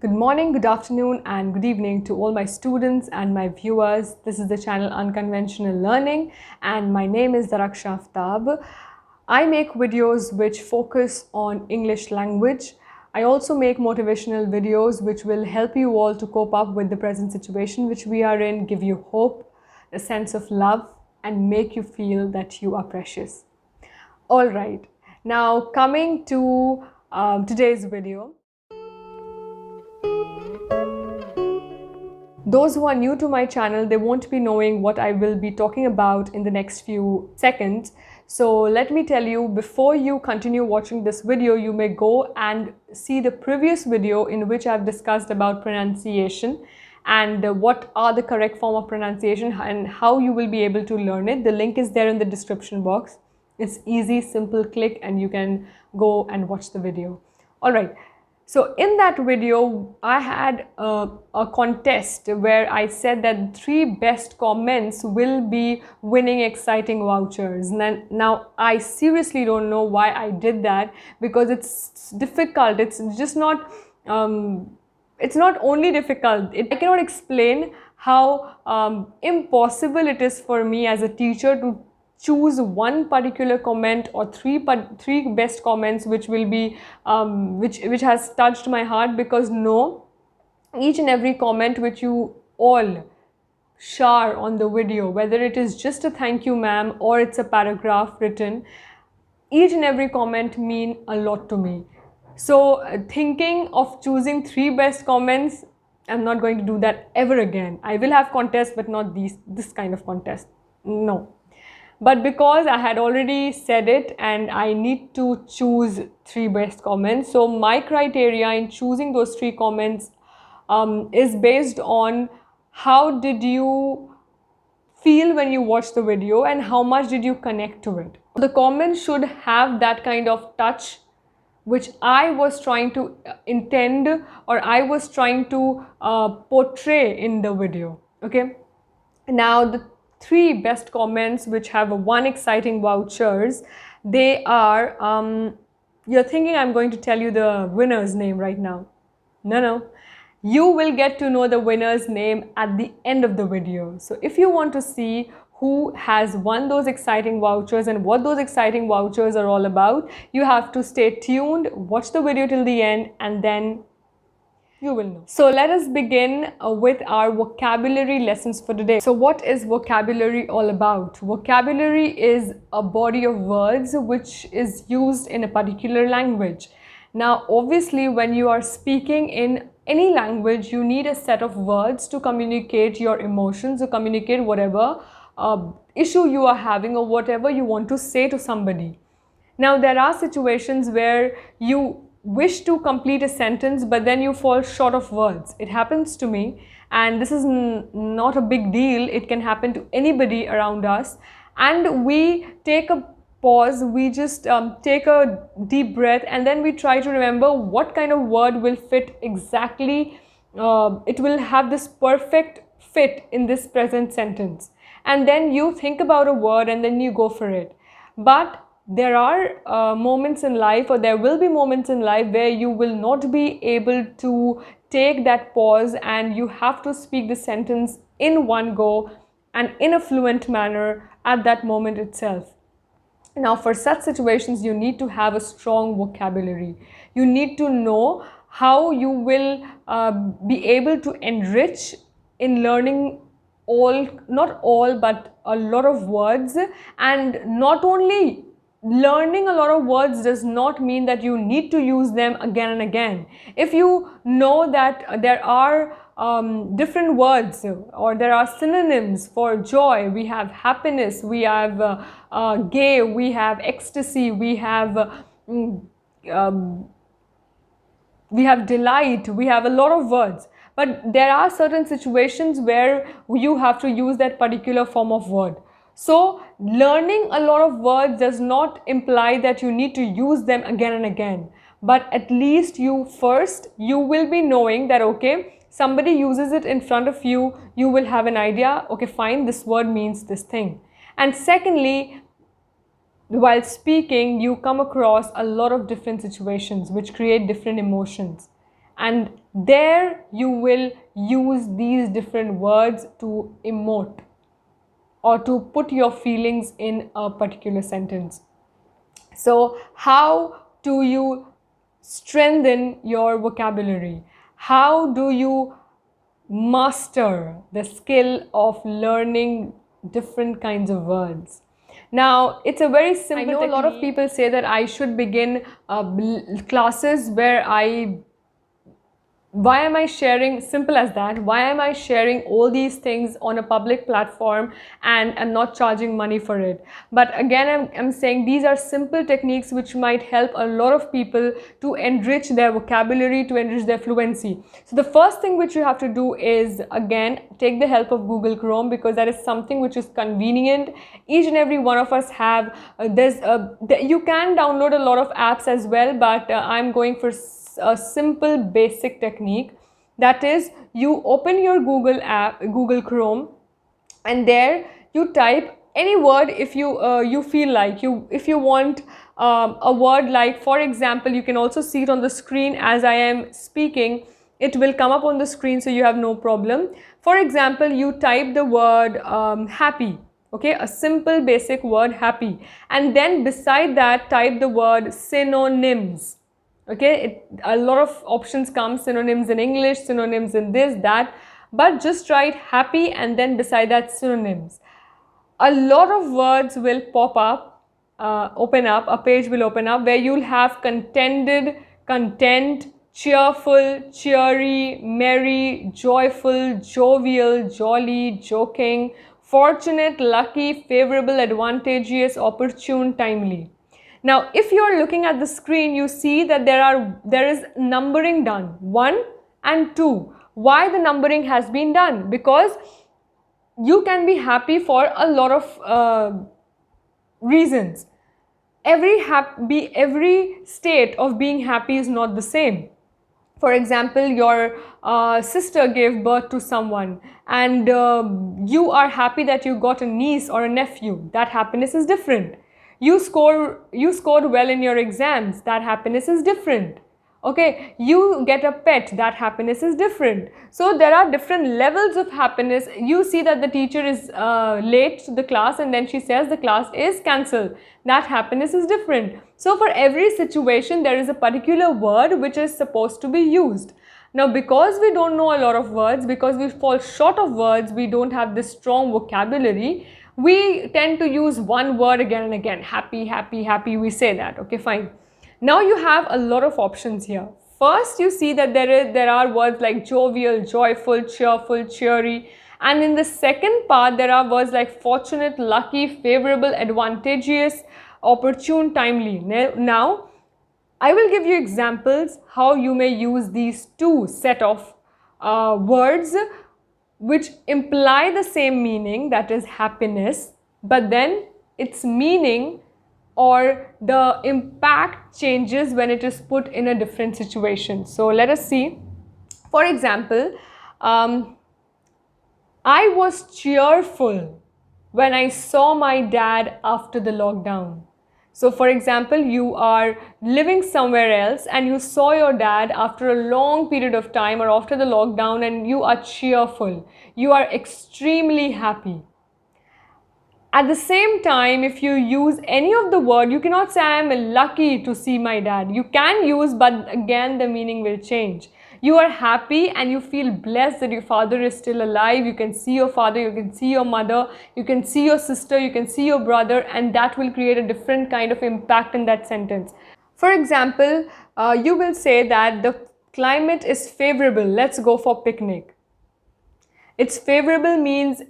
Good morning, good afternoon, and good evening to all my students and my viewers. This is the channel Unconventional Learning, and my name is Daraksha Aftab. I make videos which focus on English language. I also make motivational videos which will help you all to cope up with the present situation which we are in, give you hope, a sense of love, and make you feel that you are precious. All right, now coming to today's video. Those who are new to my channel, they won't be knowing what I will be talking about in the next few seconds. So let me tell you, before you continue watching this video, you may go and see the previous video in which I've discussed about pronunciation and what are the correct form of pronunciation and how you will be able to learn it. The link is there in the description box. It's easy, simple click and you can go and watch the video. All right. So in that video, I had a contest where I said that 3 best comments will be winning exciting vouchers. Now I seriously don't know why I did that, because it's difficult. It's just not, it's not only difficult. I cannot explain how impossible it is for me as a teacher to choose one particular comment or three best comments which will be which has touched my heart, because no, each and every comment which you all share on the video, whether it is just a thank you ma'am or it's a paragraph written, each and every comment mean a lot to me. So thinking of choosing 3 best comments, I'm not going to do that ever again. I will have contests, but not this kind of contest. No. But because I had already said it and I need to choose 3 best comments, so my criteria in choosing those 3 comments is based on how did you feel when you watched the video and how much did you connect to it. The comments should have that kind of touch which I was trying to intend, or I was trying to portray in the video. Okay. Now the 3 best comments which have 1 exciting vouchers, they are, you're thinking I'm going to tell you the winner's name right now. No. You will get to know the winner's name at the end of the video. So if you want to see who has won those exciting vouchers and what those exciting vouchers are all about, you have to stay tuned, watch the video till the end, and then you will know. So let us begin with our vocabulary lessons for today. So what is vocabulary all about? Vocabulary is a body of words which is used in a particular language. Now obviously when you are speaking in any language, you need a set of words to communicate your emotions, to communicate whatever issue you are having or whatever you want to say to somebody. Now there are situations where you wish to complete a sentence but then you fall short of words. It happens to me, and this is not a big deal. It can happen to anybody around us, and we take a pause, we just take a deep breath, and then we try to remember what kind of word will fit exactly, it will have this perfect fit in this present sentence, and then you think about a word and then you go for it. But there are moments in life, or there will be moments in life where you will not be able to take that pause and you have to speak the sentence in one go and in a fluent manner at that moment itself. Now for such situations, you need to have a strong vocabulary. You need to know how you will be able to enrich in learning not all, but a lot of words. And not only learning a lot of words does not mean that you need to use them again and again. If you know that there are different words or there are synonyms for joy, we have happiness, we have gay, we have ecstasy, we have delight, we have a lot of words. But there are certain situations where you have to use that particular form of word. So learning a lot of words does not imply that you need to use them again and again. But at least you will be knowing that, okay, somebody uses it in front of you, you will have an idea, okay, fine, this word means this thing. And secondly, while speaking, you come across a lot of different situations which create different emotions. And there you will use these different words to emote or to put your feelings in a particular sentence. So how do you strengthen your vocabulary? How do you master the skill of learning different kinds of words? Now, it's a very simple technique. I know a lot of people say that I should begin classes where why am I sharing, simple as that, why am I sharing all these things on a public platform and I'm not charging money for it? But again, I'm saying these are simple techniques which might help a lot of people to enrich their vocabulary, to enrich their fluency. So the first thing which you have to do is, again, take the help of Google Chrome, because that is something which is convenient. Each and every one of us have, you can download a lot of apps as well, but I'm going for a simple basic technique. That is, you open your Google Chrome, and there you type any word if you feel like. If you want a word like, for example, you can also see it on the screen as I am speaking. It will come up on the screen, so you have no problem. For example, you type the word happy. Okay, a simple basic word, happy, and then beside that type the word synonyms. Okay, a lot of options come, synonyms in English, synonyms in this, that, but just write happy and then beside that synonyms. A lot of words will pop up, open up, a page will open up where you'll have contented, content, cheerful, cheery, merry, joyful, jovial, jolly, joking, fortunate, lucky, favorable, advantageous, opportune, timely. Now, if you are looking at the screen, you see that there is numbering done, 1 and 2. Why the numbering has been done? Because you can be happy for a lot of reasons. Every state of being happy is not the same. For example, your sister gave birth to someone, and you are happy that you got a niece or a nephew. That happiness is different. You scored well in your exams. That happiness is different. Okay, you get a pet. That happiness is different. So there are different levels of happiness. You see that the teacher is late to the class, and then she says the class is cancelled. That happiness is different. So for every situation, there is a particular word which is supposed to be used. Now, because we don't know a lot of words, because we fall short of words, we don't have this strong vocabulary, we tend to use one word again and again. Happy, happy, happy, we say that. Okay, fine. Now you have a lot of options here. First, you see that there are words like jovial, joyful, cheerful, cheery. And in the second part, there are words like fortunate, lucky, favorable, advantageous, opportune, timely. Now, I will give you examples how you may use these two set of words which imply the same meaning, that is happiness, but then its meaning or the impact changes when it is put in a different situation. So let us see. For example, I was cheerful when I saw my dad after the lockdown. So for example, you are living somewhere else and you saw your dad after a long period of time or after the lockdown, and you are cheerful. You are extremely happy. At the same time, if you use any of the word, you cannot say I am lucky to see my dad. You can use, but again the meaning will change. You are happy and you feel blessed that your father is still alive. You can see your father, you can see your mother, you can see your sister, you can see your brother, and that will create a different kind of impact in that sentence. For example, you will say that the climate is favorable. Let's go for picnic. It's favorable means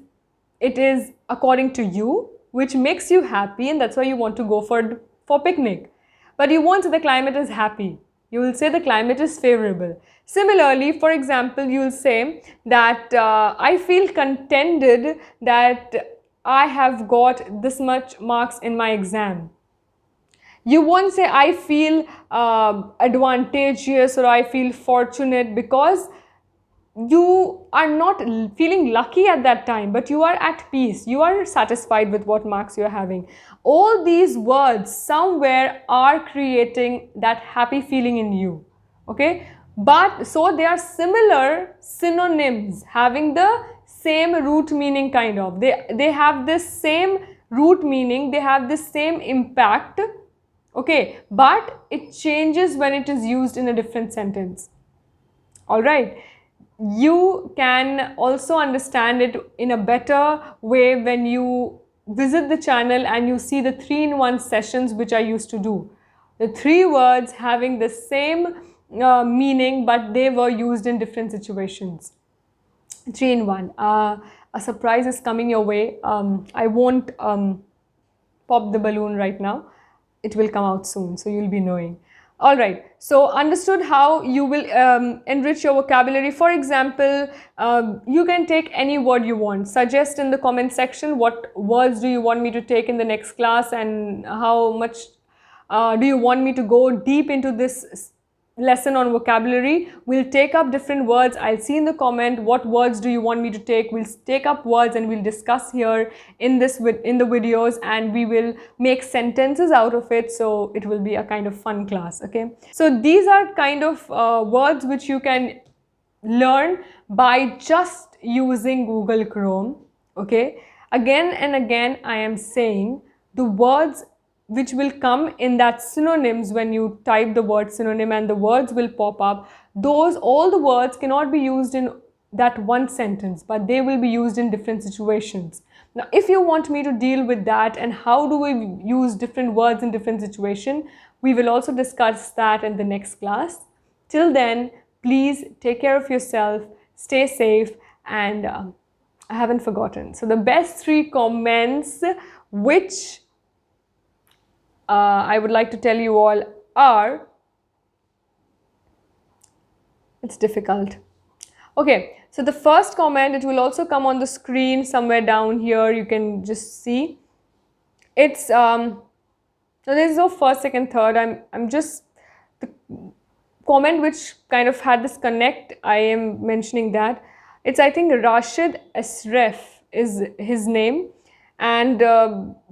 it is according to you, which makes you happy, and that's why you want to go for picnic. But you won't say the climate is happy. You will say the climate is favorable. Similarly, for example, you will say that I feel contented that I have got this much marks in my exam. You won't say I feel advantageous or I feel fortunate, because you are not feeling lucky at that time, but you are at peace. You are satisfied with what marks you are having. All these words somewhere are creating that happy feeling in you. Okay, but so they are similar synonyms having the same root meaning, kind of. They have this same root meaning, they have this same impact, okay, but it changes when it is used in a different sentence. All right, you can also understand it in a better way when you visit the channel and you see the 3-in-1 sessions which I used to do. The 3 words having the same meaning, but they were used in different situations. 3-in-1. A surprise is coming your way. I won't pop the balloon right now. It will come out soon, so you'll be knowing. All right, so understood how you will enrich your vocabulary. For example, you can take any word you want. Suggest in the comment section what words do you want me to take in the next class, and how much do you want me to go deep into this lesson on vocabulary. We'll take up different words. I'll see in the comment what words do you want me to take. We'll take up words and we'll discuss here in the videos, and we will make sentences out of it, so it will be a kind of fun class. Okay, so these are kind of words which you can learn by just using Google Chrome. Okay, again and again I am saying the words which will come in that synonyms, when you type the word synonym and the words will pop up, all the words cannot be used in that one sentence, but they will be used in different situations. Now, if you want me to deal with that and how do we use different words in different situations, we will also discuss that in the next class. Till then, please take care of yourself, stay safe, and I haven't forgotten. So the best 3 comments which I would like to tell you all are, it's difficult. Okay, so the first comment, it will also come on the screen somewhere down here, you can just see. It's so there's no first, second, third. I'm just, the comment which kind of had this connect, I am mentioning that. It's, I think, Rashid Asref is his name. And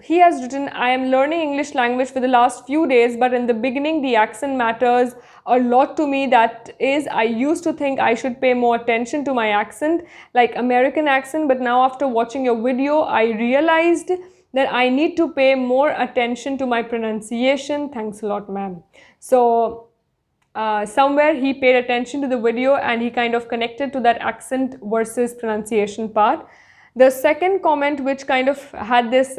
he has written, I am learning English language for the last few days, but in the beginning the accent matters a lot to me. That is, I used to think I should pay more attention to my accent, like American accent, but now after watching your video, I realized that I need to pay more attention to my pronunciation. Thanks a lot, ma'am. So somewhere he paid attention to the video and he kind of connected to that accent versus pronunciation part. The second comment which kind of had this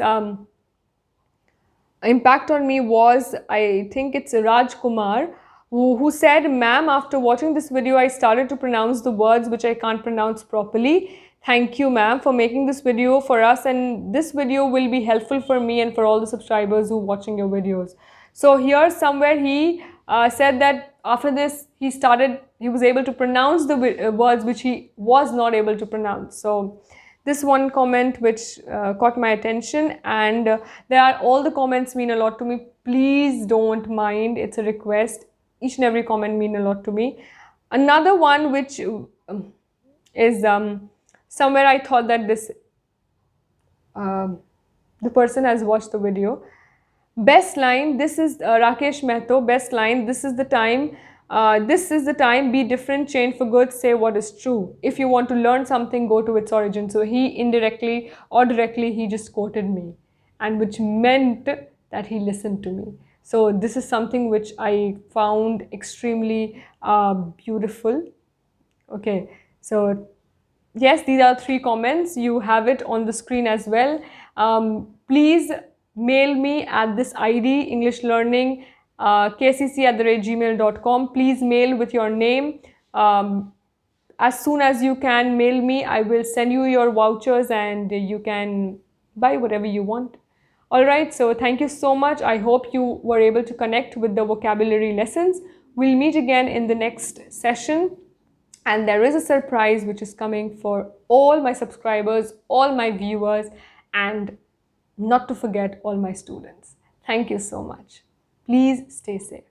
impact on me was, I think it's Raj Kumar, who said, ma'am, after watching this video, I started to pronounce the words which I can't pronounce properly. Thank you, ma'am, for making this video for us, and this video will be helpful for me and for all the subscribers who are watching your videos. So here somewhere he said that after this he was able to pronounce the words which he was not able to pronounce. So this one comment which caught my attention, and all the comments mean a lot to me. Please don't mind, it's a request. Each and every comment mean a lot to me. Another one which is somewhere I thought that this the person has watched the video. Best line, this is Rakesh Mehto. Best line, this is the time, be different, change for good, say what is true. If you want to learn something, go to its origin. So he indirectly or directly, he just quoted me, and which meant that he listened to me. So this is something which I found extremely beautiful. Okay, so yes, these are 3 comments. You have it on the screen as well. Please mail me at this ID, English Learning kcc@gmail.com. Please mail with your name. As soon as you can mail me, I will send you your vouchers and you can buy whatever you want. Alright, so thank you so much. I hope you were able to connect with the vocabulary lessons. We'll meet again in the next session. And there is a surprise which is coming for all my subscribers, all my viewers, and not to forget all my students. Thank you so much. Please stay safe.